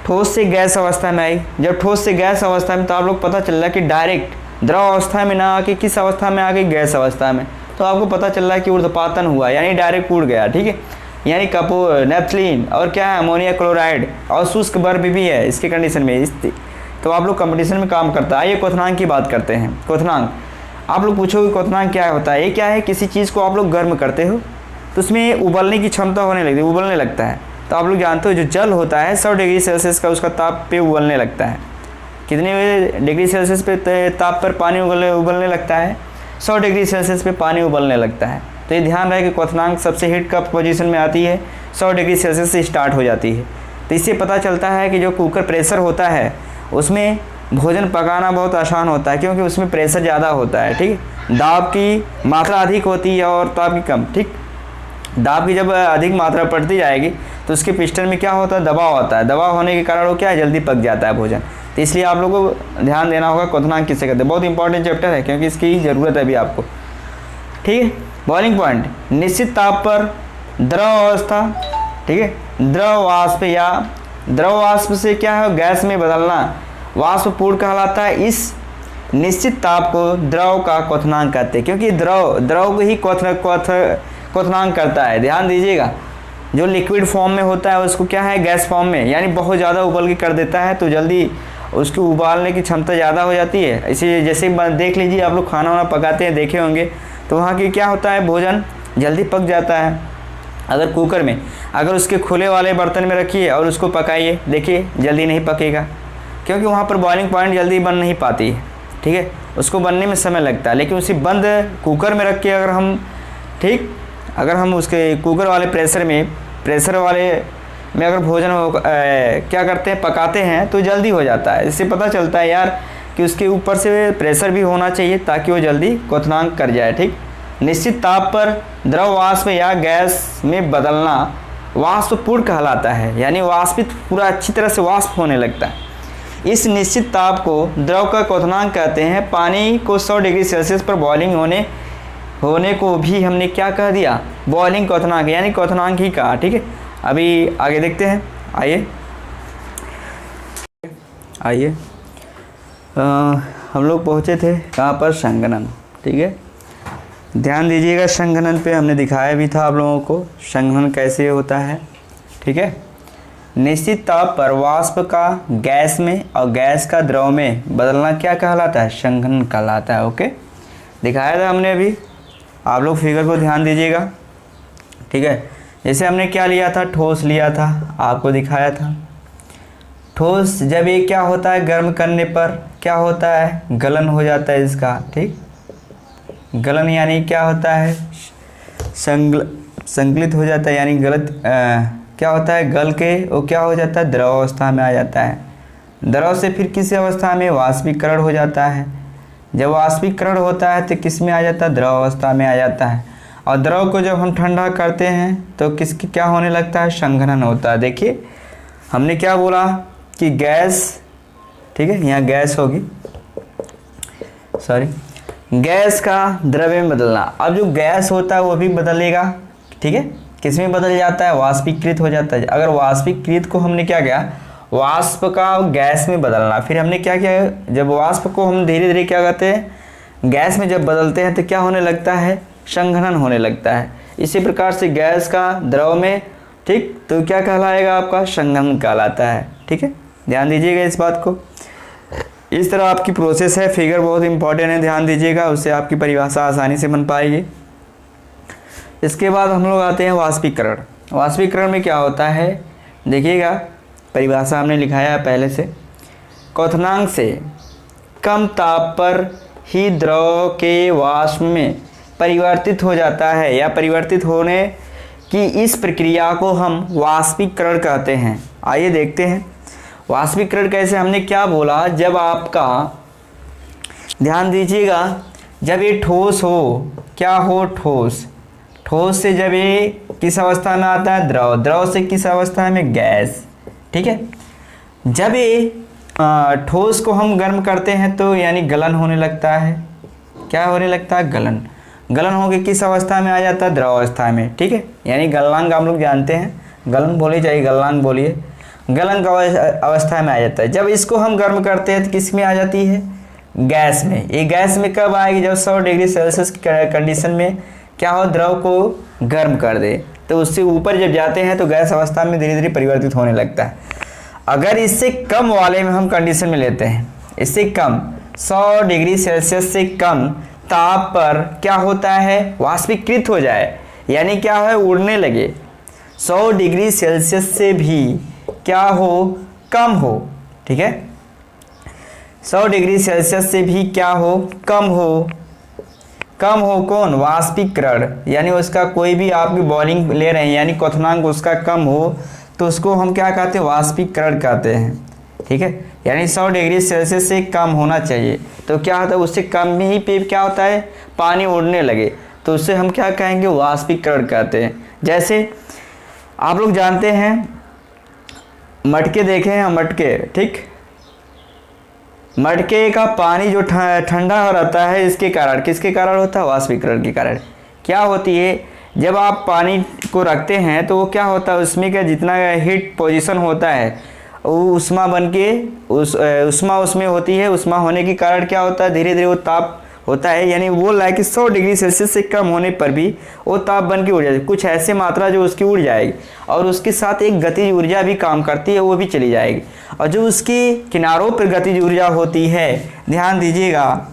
ठोस से गैस अवस्था में आई। जब ठोस से गैस अवस्था में, तो आप लोग पता चल रहा है कि डायरेक्ट द्रव अवस्था में ना आके किस अवस्था में आ गई, गैस अवस्था में। तो आपको पता चल रहा है कि ऊर्ध्वपातन हुआ, यानी डायरेक्ट उड़ गया, ठीक है। यानी कपूर, नेपथलीन और क्या है, अमोनिया क्लोराइड और शुष्क बर्फ भी है इसके कंडीशन में। तो आप लोग कंपटीशन में काम करता है। ये क्वथनांक की बात करते हैं। क्वथनांक, आप लोग पूछोगे क्वथनांक क्या होता है। ये क्या है, किसी चीज़ को आप लोग गर्म करते हो तो उसमें उबलने की क्षमता होने लगती है, उबलने लगता है। तो आप लोग जानते हो जो जल होता है 100 डिग्री सेल्सियस का उसका ताप पे उबलने लगता है। कितने डिग्री सेल्सियस पे ताप पर पानी उबलने लगता है, 100 डिग्री सेल्सियस पे पानी उबलने लगता है। तो ये ध्यान रहे कि क्वथनांक सबसे हीट कप पोजीशन में आती है, 100 डिग्री सेल्सियस से स्टार्ट हो जाती है। तो इससे पता चलता है कि जो कुकर प्रेशर होता है उसमें भोजन पकाना बहुत आसान होता है, क्योंकि उसमें प्रेशर ज़्यादा होता है, ठीक है। दाब की मात्रा अधिक होती है और ताप की कम, ठीक। दाब की जब अधिक मात्रा बढ़ती जाएगी तो उसके पिस्टन में क्या होता है, दबाव होता है। दबाव होने के कारण वो क्या है, जल्दी पक जाता है भोजन। तो इसलिए आप लोगों को ध्यान देना होगा क्वथनांक किससे कहते हैं। बहुत इंपॉर्टेंट चैप्टर है, क्योंकि इसकी ज़रूरत है अभी आपको, ठीक है। बॉइलिंग पॉइंट, निश्चित ताप पर द्रव अवस्था, ठीक है, द्रव वाष्प या द्रव वाष्प से क्या है, गैस में बदलना वाष्प पूर्ण कहलाता है। इस निश्चित ताप को द्रव का क्वथनांक कहते हैं, क्योंकि द्रव को ही क्वथनांक करता है। ध्यान दीजिएगा, जो लिक्विड फॉर्म में होता है उसको क्या है, गैस फॉर्म में, यानी बहुत ज़्यादा उबल के कर देता है, तो जल्दी उसको उबालने की क्षमता ज़्यादा हो जाती है। इसीलिए जैसे देख लीजिए, आप लोग खाना वाना पकाते हैं, देखे होंगे, तो वहाँ की क्या होता है, भोजन जल्दी पक जाता है। अगर कुकर में, अगर उसके खुले वाले बर्तन में रखिए और उसको पकाइए, देखिए जल्दी नहीं पकेगा, क्योंकि वहाँ पर बॉइलिंग पॉइंट जल्दी बन नहीं पाती है, ठीक है, उसको बनने में समय लगता है। लेकिन उसी बंद कुकर में रख के अगर हम, ठीक, अगर हम उसके कुकर वाले प्रेशर वाले में अगर भोजन क्या करते हैं, पकाते हैं, तो जल्दी हो जाता है। इससे पता चलता है यार कि उसके ऊपर से प्रेशर भी होना चाहिए ताकि वो जल्दी क्वथनांक कर जाए, ठीक। निश्चित ताप पर द्रव वाष्प या गैस में बदलना वाष्प पूर्ण कहलाता है, यानी वाष्पित पूरा अच्छी तरह से वाष्प होने लगता है। इस निश्चित ताप को द्रव का क्वथनांक कहते हैं। पानी को 100 डिग्री सेल्सियस पर बॉइलिंग होने को भी हमने क्या कह दिया, बॉइलिंग क्वथनांक, यानी क्वथनांक ही कहा, ठीक है। अभी आगे देखते हैं, आइए हम लोग पहुँचे थे कहाँ पर, संघनन, ठीक है। ध्यान दीजिएगा, संघनन पे हमने दिखाया भी था आप लोगों को संघनन कैसे होता है, ठीक है। निश्चित ताप पर वाष्प का गैस में और गैस का द्रव में बदलना क्या कहलाता है, संघनन कहलाता है, ओके। दिखाया था हमने अभी, आप लोग फिगर को ध्यान दीजिएगा, ठीक है। जैसे हमने क्या लिया था, ठोस लिया था, आपको दिखाया था। ठोस जब ये क्या होता है, गर्म करने पर क्या होता है, गलन हो जाता है इसका, ठीक। गलन यानी क्या होता है, संकलित हो जाता है, यानी क्या होता है, गल के वो क्या हो जाता है, द्रव अवस्था में आ जाता है। द्रव से फिर किस अवस्था में, वाष्पीकरण हो जाता है। जब वाष्पीकरण होता है तो किस में आ जाता है, द्रव अवस्था में आ जाता है। और द्रव को जब हम ठंडा करते हैं तो किसकी क्या होने लगता है, संघनन होता है। देखिए हमने क्या बोला कि गैस, ठीक है, यहाँ गैस होगी, सॉरी, गैस का द्रव में बदलना। अब जो गैस होता है वो भी बदलेगा, ठीक है, किस में बदल जाता है, वाष्पीकृत हो जाता है। अगर वाष्पीकृत को हमने क्या किया, वाष्प का गैस में बदलना, फिर हमने क्या किया, जब वाष्प को हम धीरे धीरे क्या कहते हैं, गैस में जब बदलते हैं तो क्या होने लगता है, संघनन होने लगता है। इसी प्रकार से गैस का द्रव में, ठीक, तो क्या कहलाएगा आपका, संघनन कहलाता है, ठीक है। ध्यान दीजिएगा इस बात को, इस तरह आपकी प्रोसेस है। फिगर बहुत इंपॉर्टेंट है, ध्यान दीजिएगा, उससे आपकी परिभाषा आसानी से बन पाएगी। इसके बाद हम लोग आते हैं वाष्पीकरण। वाष्पीकरण में क्या होता है, देखिएगा परिभाषा हमने लिखाया है पहले से। क्वथनांक से कम ताप पर ही द्रव के वाष्प में परिवर्तित हो जाता है, या परिवर्तित होने की इस प्रक्रिया को हम वाष्पीकरण कहते हैं। आइए देखते हैं वाष्पीकरण कैसे। हमने क्या बोला, जब आपका, ध्यान दीजिएगा, जब ये ठोस हो, क्या हो, ठोस से जब ये किस अवस्था में आता है, द्रव से किस अवस्था में, गैस, ठीक है। जब ये ठोस को हम गर्म करते हैं तो यानी गलन होने लगता है। क्या होने लगता है? गलन। गलन होकर किस अवस्था में आ जाता है? द्रव अवस्था में। ठीक है, यानी गलनांक आप लोग जानते हैं, गलन बोली चाहिए, गलनांक बोलिए, गलन का अवस्था में आ जाता है। जब इसको हम गर्म करते हैं तो किस में आ जाती है? गैस में। ये गैस में कब आएगी? जब 100 डिग्री सेल्सियस की कंडीशन में क्या हो, द्रव को गर्म कर दे, तो उससे ऊपर जब जाते हैं तो गैस अवस्था में धीरे धीरे परिवर्तित होने लगता है। अगर इससे कम वाले में हम कंडीशन में लेते हैं, इससे कम 100 डिग्री सेल्सियस से कम ताप पर क्या होता है? वाष्पीकृत हो जाए, यानी क्या है? उड़ने लगे। 100 डिग्री सेल्सियस से भी क्या हो? कम हो। ठीक है, 100 डिग्री सेल्सियस से भी क्या हो? कम हो। कम हो कौन? वाष्पीकरण, यानी उसका कोई भी आपकी बॉइलिंग ले रहे हैं यानी क्वथनांक उसका कम हो तो उसको हम क्या कहते हैं? वाष्पीकरण कहते हैं। ठीक है, यानी 100 डिग्री सेल्सियस से कम होना चाहिए। तो क्या होता है? उससे कम ही पे क्या होता है? पानी उड़ने लगे, तो उससे हम क्या कहेंगे? वाष्पीकरण कहते हैं। जैसे आप लोग जानते हैं मटके देखे हैं, मटके, ठीक, मटके का पानी जो ठंडा हो रहता है इसके कारण, किसके कारण होता है? वाष्पीकरण के कारण। क्या होती है? जब आप पानी को रखते हैं तो वो क्या होता है? उसमें का जितना हीट पोजीशन होता है वो उष्मा बन के उष्मा उसमें होती है। उष्मा होने के कारण क्या होता है? धीरे धीरे वो ताप होता है, यानी वो लाइक 100 डिग्री सेल्सियस से कम होने पर भी वो ताप बन के उड़ जाएगी। कुछ ऐसे मात्रा जो उसकी उड़ जाएगी और उसके साथ एक गतिज ऊर्जा भी काम करती है, वो भी चली जाएगी। और जो उसके किनारों पर गतिज ऊर्जा होती है, ध्यान दीजिएगा,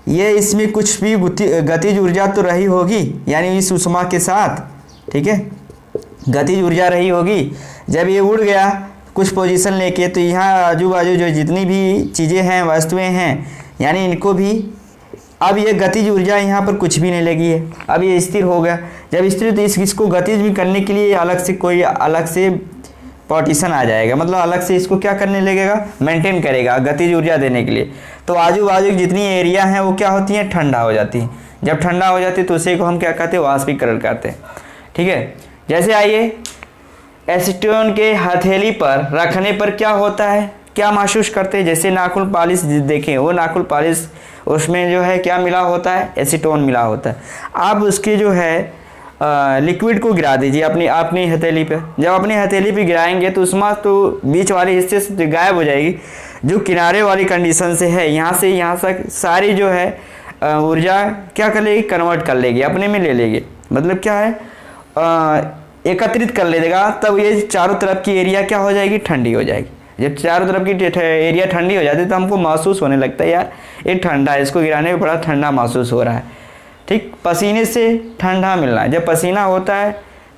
ये इसमें कुछ भी गतिज ऊर्जा तो रही होगी, यानी इस उष्मा के साथ, ठीक है, गतिज ऊर्जा रही होगी। जब ये उड़ गया कुछ पोजीशन लेके, तो यहाँ आजू बाजू जो जितनी भी चीज़ें हैं, वस्तुएं हैं, यानी इनको भी अब ये गतिज ऊर्जा यहाँ पर कुछ भी नहीं लगी है, अब ये स्थिर हो गया। जब स्थिर, तो इसको गतिज भी करने के लिए अलग से कोई अलग से पार्टीशन आ जाएगा, मतलब अलग से इसको क्या करने लगेगा? मेंटेन करेगा गतिज ऊर्जा देने के लिए। तो आजू बाजू जितनी एरिया हैं वो क्या होती हैं? ठंडा हो जाती हैं। जब ठंडा हो जाती है तो उसी को हम क्या कहते हैं? वाष्पीकरण कहते हैं। ठीक है, जैसे आइए एसीटोन के हथेली पर रखने पर क्या होता है? क्या महसूस करते हैं? जैसे नाखून पॉलिश देखें, वो नाखून पॉलिश उसमें जो है क्या मिला होता है? एसीटोन मिला होता है। आप उसके जो है लिक्विड को गिरा दीजिए अपनी हथेली पे। जब अपनी हथेली पे गिराएंगे तो उसमें तो बीच वाले हिस्से से गायब हो जाएगी, जो किनारे वाली कंडीशन से है, यहाँ से यहाँ तक सारी जो है ऊर्जा क्या कर लेगी? कन्वर्ट कर लेगी, अपने में ले लेगी। मतलब क्या है? एकत्रित कर लेगा। तब ये चारों तरफ की एरिया क्या हो जाएगी? ठंडी हो जाएगी। जब चारों तरफ की एरिया ठंडी हो जाती है तो हमको महसूस होने लगता है यार ये ठंडा है, इसको गिराने में बड़ा ठंडा महसूस हो रहा है। ठीक, पसीने से ठंडा मिलना है। जब पसीना होता है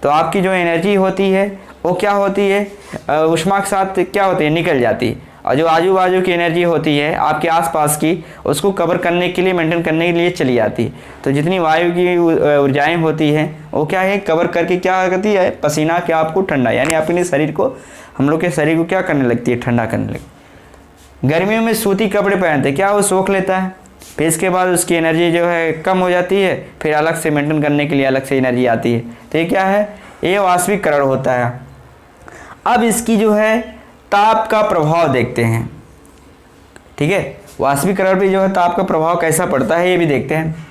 तो आपकी जो एनर्जी होती है वो क्या होती है? ऊष्मा के साथ क्या होती है? निकल जाती है। और जो आजू बाजू की एनर्जी होती है आपके आसपास की, उसको कवर करने के लिए, मेंटेन करने के लिए चली जाती है। तो जितनी वायु की ऊर्जाएँ होती हैं वो क्या है? कवर करके क्या करती है? पसीना के आपको ठंडा, यानी अपने शरीर को, हम लोग के शरीर को क्या करने लगती है? ठंडा करने लगती। गर्मियों में सूती कपड़े पहनते, क्या वो सोख लेता है, फिर इसके बाद उसकी एनर्जी जो है कम हो जाती है, फिर अलग से मेंटेन करने के लिए अलग से एनर्जी आती है। तो ये क्या है? ये वाष्पीकरण होता है। अब इसकी जो है ताप का प्रभाव देखते हैं। ठीक है, वाष्पीकरण पे जो है ताप का प्रभाव कैसा पड़ता है ये भी देखते हैं।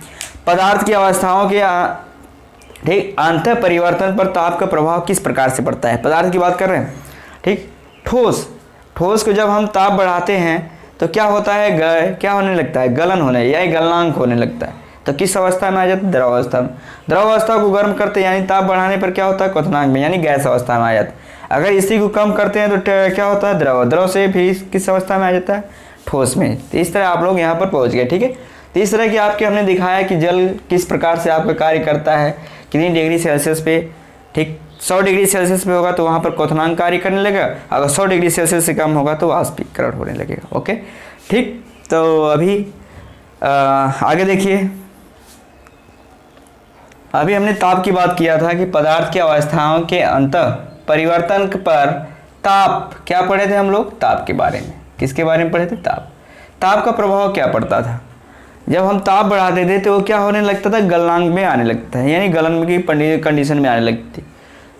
पदार्थ की अवस्थाओं के ठीक अंतः परिवर्तन पर ताप का प्रभाव किस प्रकार से पड़ता है? पदार्थ की बात कर रहे हैं। ठीक, ठोस को जब हम ताप बढ़ाते हैं तो क्या होता है? क्या होने लगता है? गलन होने या गलनांक होने लगता है। तो किस अवस्था में आ जाता है? द्रव अवस्था में। द्रव अवस्था को गर्म करते यानी ताप बढ़ाने पर क्या होता है? क्वथनांक में, यानी गैस अवस्था में आ जाता है। अगर इसी को कम करते हैं तो क्या होता है? द्रव से फिर किस अवस्था में आ जाता है? ठोस में। तो इस तरह आप लोग यहाँ पर पहुँच गए। ठीक है, तो इस तरह की आपके हमने दिखाया कि जल किस प्रकार से आपका कार्य करता है, कितनी डिग्री सेल्सियस पे। ठीक, 100 डिग्री सेल्सियस पे होगा तो वहाँ पर क्वथनांक कार्य करने लगेगा, अगर 100 डिग्री सेल्सियस से कम होगा तो वाष्पीकरण होने लगेगा। ओके, ठीक, तो अभी आगे देखिए। अभी हमने ताप की बात किया था कि पदार्थ की अवस्थाओं के अंतः परिवर्तन पर ताप, क्या पढ़े थे हम लोग? ताप के बारे में। किसके बारे में पढ़े थे? ताप का प्रभाव क्या पड़ता था? जब हम ताप बढ़ाते थे तो वो क्या होने लगता था? गलनांक में आने लगता है, यानी गलन की कंडीशन में आने लगती थी।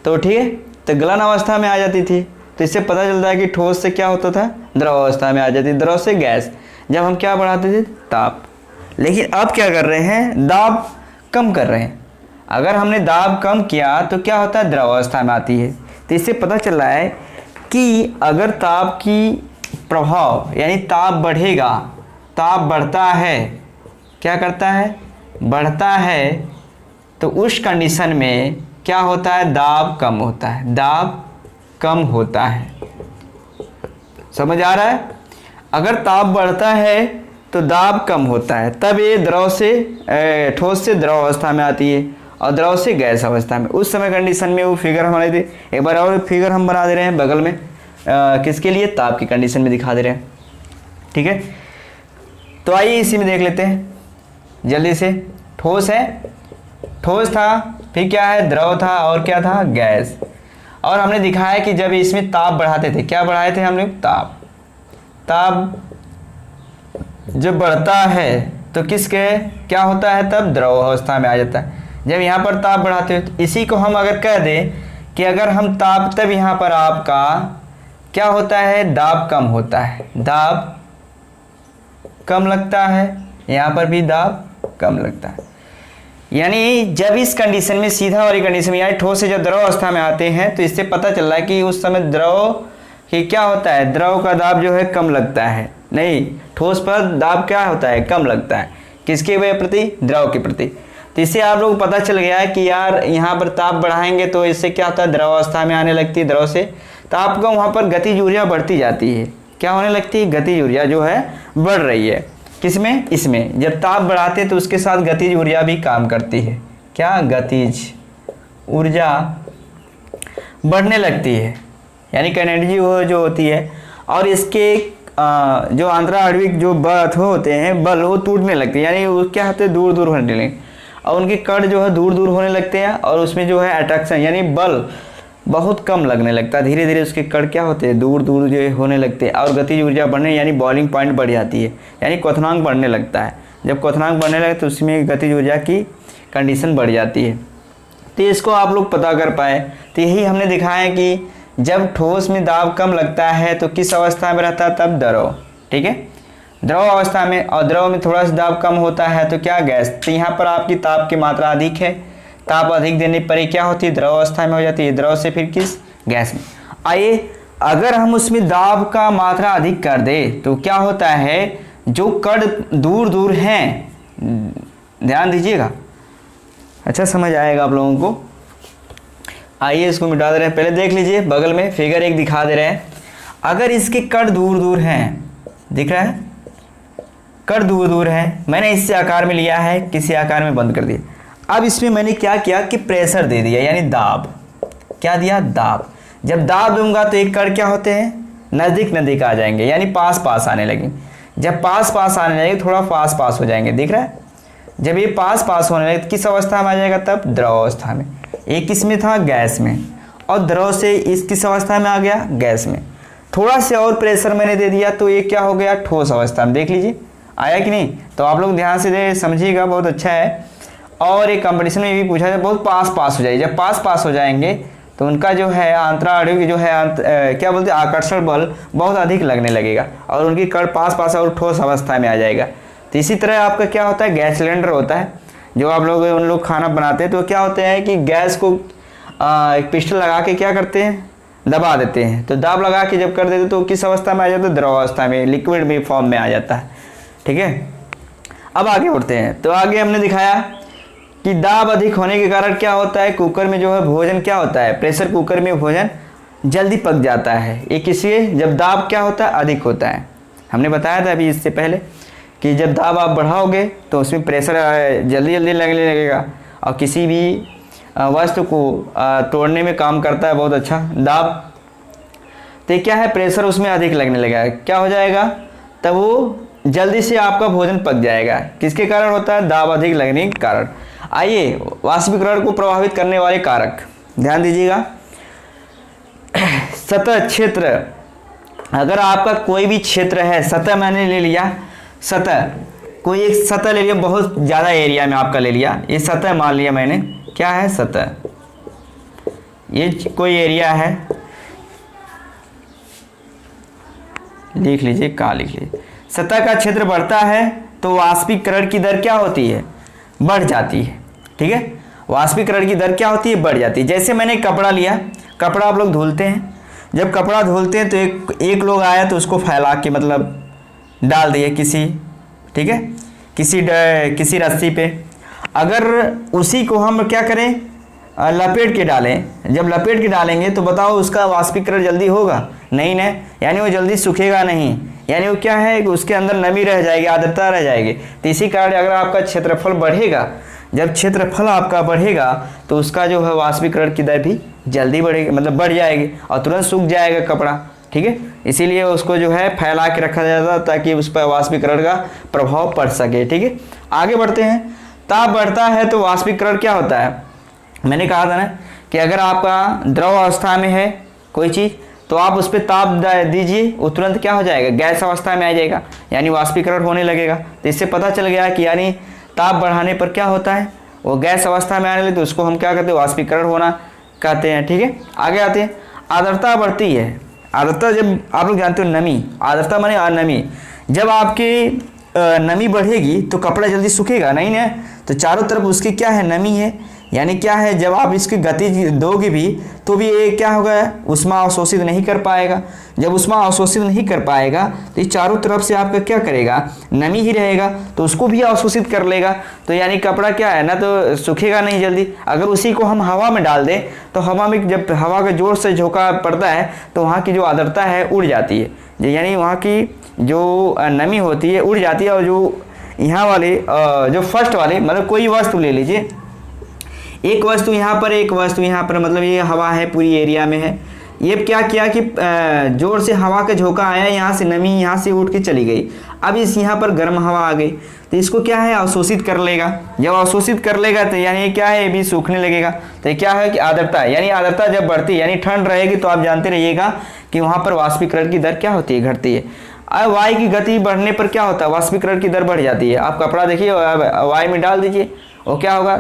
तो ठीक है, तो गलन अवस्था में आ जाती थी। तो इससे पता चलता है कि ठोस से क्या होता था, द्रव अवस्था में आ जाती, द्रव से गैस। जब हम क्या बढ़ाते थे, ताप। लेकिन अब क्या कर रहे हैं, दाब कम कर रहे हैं। अगर हमने दाब कम किया तो क्या होता है, द्रव अवस्था में आती है। तो इससे पता चल रहा है कि अगर ताप की प्रभाव यानी ताप बढ़ेगा, ताप बढ़ता है, क्या करता है, बढ़ता है, तो उस कंडीशन में क्या होता है, दाब कम होता है, दाब कम होता है। समझ आ रहा है? अगर ताप बढ़ता है तो दाब कम होता है, तब ये द्रव से ठोस से द्रव अवस्था में आती है और द्रव से गैस अवस्था में। उस समय कंडीशन में वो फिगर हमारे थे, एक बार और फिगर हम बना दे रहे हैं बगल में, किसके लिए, ताप की कंडीशन में दिखा दे रहे हैं। ठीक है, तो आइए इसी में देख लेते हैं जल्दी से। ठोस है, ठोस था, फिर क्या है, द्रव था, और क्या था, गैस। और हमने दिखाया कि जब इसमें ताप बढ़ाते थे, क्या बढ़ाए थे हमने, ताप। ताप जब बढ़ता है तो किसके क्या होता है, तब द्रव अवस्था में आ जाता है। जब यहाँ पर ताप बढ़ाते हो, तो इसी को हम अगर कह दें कि अगर हम ताप, तब यहाँ पर आपका क्या होता है, दाब कम होता है, दाब कम लगता है, यहाँ पर भी दाब कम लगता है। यानी जब इस कंडीशन में, सीधा वाली कंडीशन में, यानी ठोस से जब द्रव अवस्था में आते हैं, तो इससे पता चल रहा है कि उस समय द्रव कि क्या होता है, द्रव का दाब जो है कम लगता है, नहीं, ठोस पर दाब क्या होता है, कम लगता है। किसके प्रति, द्रव के प्रति। तो इससे आप लोग को पता चल गया है कि यार यहाँ पर ताप बढ़ाएंगे तो इससे क्या होता है, द्रव अवस्था में आने लगती है, द्रव से तो आपका वहाँ पर गतिज ऊर्जा बढ़ती जाती है। क्या होने लगती है, गतिज ऊर्जा जो है बढ़ रही है। किसमें, इसमें। जब ताप बढ़ाते हैं तो उसके साथ गतिज ऊर्जा भी काम करती है। क्या, गतिज ऊर्जा बढ़ने लगती है, यानी एनर्जी वो जो होती है, और इसके जो आंतरा आणविक जो बल होते हैं, बल वो टूटने लगते हैं, यानी वो क्या होते हैं, दूर दूर होने लगे, और उनके कण जो है दूर दूर होने लगते हैं, और उसमें जो है अट्रैक्शन यानी बल बहुत कम लगने लगता है। धीरे धीरे उसके कण क्या होते हैं, दूर दूर जो होने लगते हैं, और गतिज ऊर्जा बढ़ने यानी बॉइलिंग पॉइंट बढ़ जाती है, यानी क्वथनांक बढ़ने लगता है। जब क्वथनांक बढ़ने लगे तो उसमें गतिज ऊर्जा की कंडीशन बढ़ जाती है। तो इसको आप लोग पता कर पाए, तो यही हमने दिखाया है कि जब ठोस में दाब कम लगता है तो किस अवस्था में रहता है, तब द्रव। ठीक है, द्रव अवस्था में, और द्रव में थोड़ा सा दाब कम होता है तो क्या, गैस। तो यहाँ पर आपकी ताप की मात्रा अधिक है, ताप अधिक देने पर क्या होती है, द्रव अवस्था में हो जाती है, द्रव से फिर किस, गैस में। आइए, अगर हम उसमें दाब का मात्रा अधिक कर दे तो क्या होता है, जो कण दूर दूर हैं, ध्यान दीजिएगा, अच्छा समझ आएगा आप लोगों को। आइए इसको मिटा दे रहे हैं, पहले देख लीजिए बगल में फिगर एक दिखा दे रहे हैं। अगर इसके कण दूर दूर हैं, दिख रहा है, कण दूर दूर है, मैंने इससे आकार में लिया है, किसी आकार में बंद कर दिया। अब इसमें मैंने क्या किया कि प्रेशर दे दिया, यानी दाब। क्या दिया, दाब। जब दाब दूंगा तो एक कण क्या होते हैं, नज़दीक नज़दीक आ जाएंगे, यानी पास पास आने लगे। जब पास पास आने लगे, थोड़ा पास पास हो जाएंगे, दिख रहा है। जब ये पास पास होने लगे किस अवस्था में आ जाएगा, तब द्रव अवस्था में। एक किस में था, गैस में, और द्रव से इस किस अवस्था में आ गया, गैस में। थोड़ा से और प्रेशर मैंने दे दिया तो ये क्या हो गया, ठोस अवस्था में। देख लीजिए आया कि नहीं, तो आप लोग ध्यान से समझिएगा, बहुत अच्छा है। और एक कंपटीशन में भी पूछा जाए, बहुत पास पास हो जाएगी। जब पास पास हो जाएंगे तो उनका जो है आंतरा आणविक जो है क्या बोलते हैं, आकर्षण बल बहुत अधिक लगने लगेगा, और उनकी कण पास पास और ठोस अवस्था में आ जाएगा। तो इसी तरह आपका क्या होता है, गैस सिलेंडर होता है, जो आप लोग उन लोग खाना बनाते हैं, तो क्या होते हैं कि गैस को एक पिस्टन लगा के क्या करते हैं, दबा देते हैं। तो दाब लगा के जब कर देते तो किस अवस्था में आ जाता है, द्रव अवस्था में, लिक्विड में फॉर्म में आ जाता है। ठीक है, अब आगे बढ़ते हैं। तो आगे हमने दिखाया कि दाब अधिक होने के कारण क्या होता है, कुकर में जो है भोजन क्या होता है, प्रेशर कुकर में भोजन जल्दी पक जाता है। एक इसलिए जब दाब क्या होता है, अधिक होता है। हमने बताया था अभी इससे पहले कि जब दाब आप बढ़ाओगे तो उसमें प्रेशर जल्दी जल्दी लगने लगेगा, और किसी भी वस्तु को तोड़ने में काम करता है बहुत अच्छा दाब। तो क्या है, प्रेशर उसमें अधिक लगने लगेगा, क्या हो जाएगा, तब वो जल्दी से आपका भोजन पक जाएगा। किसके कारण होता है, दाब अधिक लगने के कारण। आइए, वाष्पीकरण को प्रभावित करने वाले कारक ध्यान दीजिएगा। सतह क्षेत्र, अगर आपका कोई भी क्षेत्र है, सतह मैंने ले लिया, सतह कोई एक सतह ले लिया, बहुत ज़्यादा एरिया में आपका ले लिया, ये सतह मान लिया मैंने, क्या है, सतह। ये कोई एरिया है, लिख लीजिए, का लिख लीजिए। सतह का क्षेत्र बढ़ता है तो वाष्पीकरण की दर क्या होती है? बढ़ जाती है। ठीक है, वाष्पीकरण की दर क्या होती है? बढ़ जाती है। जैसे मैंने कपड़ा लिया, कपड़ा आप लोग धुलते हैं, जब कपड़ा धुलते हैं तो एक लोग आया तो उसको फैला के मतलब डाल दिए किसी, ठीक है, किसी रस्सी पे। अगर उसी को हम क्या करें, लपेट के डालें, जब लपेट के डालेंगे तो बताओ उसका वाष्पीकरण जल्दी होगा? नहीं ना, यानी वो जल्दी सूखेगा नहीं, यानी वो क्या है कि उसके अंदर नमी रह जाएगी, आर्द्रता रह जाएगी। तो इसी कारण अगर आपका क्षेत्रफल बढ़ेगा, जब क्षेत्रफल आपका बढ़ेगा तो उसका जो है वाष्पीकरण की दर भी जल्दी बढ़ेगी, मतलब बढ़ जाएगी और तुरंत सूख जाएगा कपड़ा। ठीक है, इसीलिए उसको जो है फैला के रखा जाता है ताकि उस पर वाष्पीकरण का प्रभाव पड़ सके। ठीक है, आगे बढ़ते हैं। ताप बढ़ता है तो वाष्पीकरण क्या होता है? मैंने कहा था ना कि अगर आपका द्रव अवस्था में है कोई चीज़ तो आप उस पर ताप दीजिए, वो तुरंत क्या हो जाएगा? गैस अवस्था में आ जाएगा, यानी वाष्पीकरण होने लगेगा। तो इससे पता चल गया कि यानी ताप बढ़ाने पर क्या होता है, वो गैस अवस्था में आने लगे तो उसको हम क्या कहते हैं? वाष्पीकरण होना कहते हैं। ठीक है, आगे आते हैं। आर्द्रता बढ़ती है। आर्द्रता, जब आप लोग जानते हो नमी, आर्द्रता माने नमी, जब आपकी नमी बढ़ेगी तो कपड़ा जल्दी सूखेगा नहीं ना, तो चारों तरफ उसकी क्या है? नमी है। यानी क्या है, जब आप इसकी गति दोगे भी तो भी ये क्या होगा? ऊष्मा अवशोषित नहीं कर पाएगा। जब ऊष्मा अवशोषित नहीं कर पाएगा तो ये चारों तरफ से आपका क्या करेगा? नमी ही रहेगा, तो उसको भी अवशोषित कर लेगा। तो यानी कपड़ा क्या है ना, तो सूखेगा नहीं जल्दी। अगर उसी को हम हवा में डाल दें तो हवा में जब हवा का जोर से झोंका पड़ता है तो वहाँ की जो आर्द्रता है उड़ जाती है, यानी वहाँ की जो नमी होती है उड़ जाती है। और जो यहाँ वाले जो फर्स्ट वाले, मतलब कोई वस्तु ले लीजिए, एक वस्तु यहाँ पर, एक वस्तु यहाँ पर, मतलब ये हवा है पूरी एरिया में है। ये क्या किया कि जोर से हवा का झोंका आया, यहाँ से नमी यहाँ से उठ के चली गई। अब इस यहाँ पर गर्म हवा आ गई तो इसको क्या है? अवशोषित कर लेगा। जब अवशोषित कर लेगा तो यानी ये क्या है? ये भी सूखने लगेगा। तो ये क्या है कि आर्द्रता, यानी आर्द्रता जब बढ़ती है, यानी ठंड रहेगी तो आप जानते रहिएगा कि वहाँ पर वाष्पीकरण की दर क्या होती है? घटती है। अब वायु की गति बढ़ने पर क्या होता है? वाष्पीकरण की दर बढ़ जाती है। आप कपड़ा देखिए, वायु में डाल दीजिए, वो क्या होगा?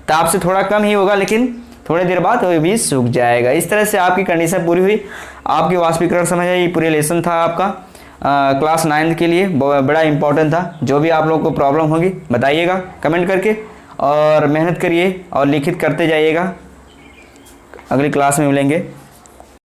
ताप से थोड़ा कम ही होगा, लेकिन थोड़ी देर बाद वो भी सूख जाएगा। इस तरह से आपकी कंडीशन पूरी हुई। आपकी वाष्पीकरण समझ आई, पूरे लेसन था आपका क्लास 9 के लिए, बड़ा इंपॉर्टेंट था। जो भी आप लोगों को प्रॉब्लम होगी बताइएगा कमेंट करके, और मेहनत करिए और लिखित करते जाइएगा। अगली क्लास में मिलेंगे।